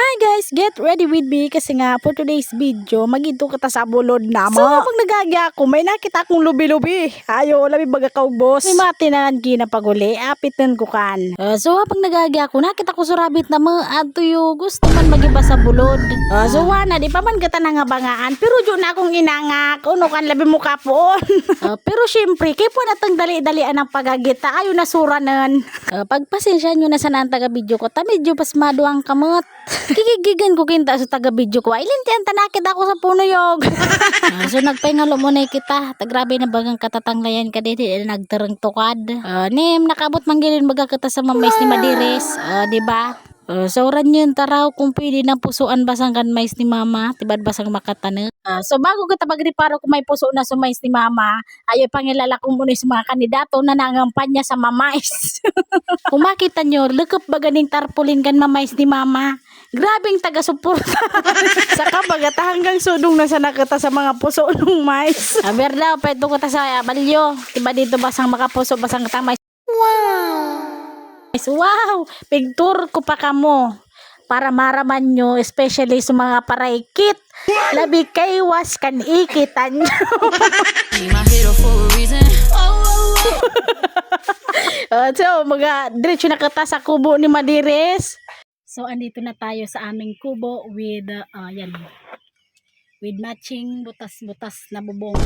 Hi guys, get ready with me kasi nga for today's video, magito kita sa bulod na mo. So, pag nagagya ako, may nakita akong lubi-lubi. Ayo, labi baga kaw boss. May matinangan ginapaguli, apitan ko kan. So, pag nagagya ako, nakita ko surabit na mo, ato yung gusto man magiba sa bulod. So, wana, di pa man gata na nga bangaan, pero dyan na akong inangak, uno kan labi mo kapon. Pero syempre, kaya po natang dali-dalian ang pagagita, ayo nasuranan. Pagpasensya nyo na sa nang taga-video ko, ta medyo pasmado ang kamot. Kikigigan ko kinta sa taga-video ko. Ilintian tanakit ako sa punuyog. So nagpahingalo muna kita. Grabe na bagang katatanglayan ka dito. Nagtarang tukad. Nim, nakabot manggilin baga kita sa mamais ni Madiris. Diba? So ran yun taraw kung pwede na pusuan basang kan mais ni mama. Tibad basang makatanog. So bago kita magriparo kung may puso na sa mais ni mama, ayaw pangilala ko muna sa mga kandidato na nangampanya sa mamais. Kung makita nyo, lukop ba ganing tarpulin kan mamais ni mama? Grabing taga-suporta. Saka bagata hanggang sudong na sana kita sa mga puso ng mais. Berdaw, pwede ko ta sa balyo. Diba dito basang makapuso, basang katang mais. Wow! Picture ko pa kamo. Para maraman nyo, especially sa mga paraikit. Labi kay was kan ikitan nyo. So, mga diretso na kita sa kubo ni Madiris. So, andito na tayo sa aming kubo with, yan, with matching butas-butas na bubong.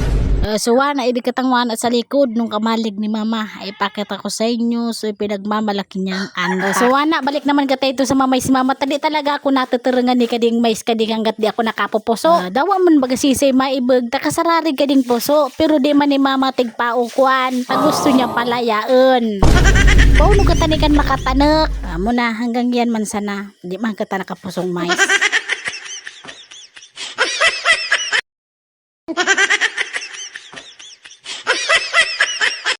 So, wana, ibig katangwan at sa likod nung kamalig ni mama. Ipakita ko sa inyo. So, pinagmamalaki niyang anda. So, wana, balik naman ka tayo sa mamay si mama. Tadi talaga ako natuturangan ni kading mais kading hanggat di ako nakapupuso. Dawa man bagasisay maibag. Takasararig kading puso. Pero di man ni mama tigpaukuan. Pag gusto niya palayaan. Pauno ka tanikan makatanak. Muna hanggang yan man sana. Di man ka tanakapusong mais.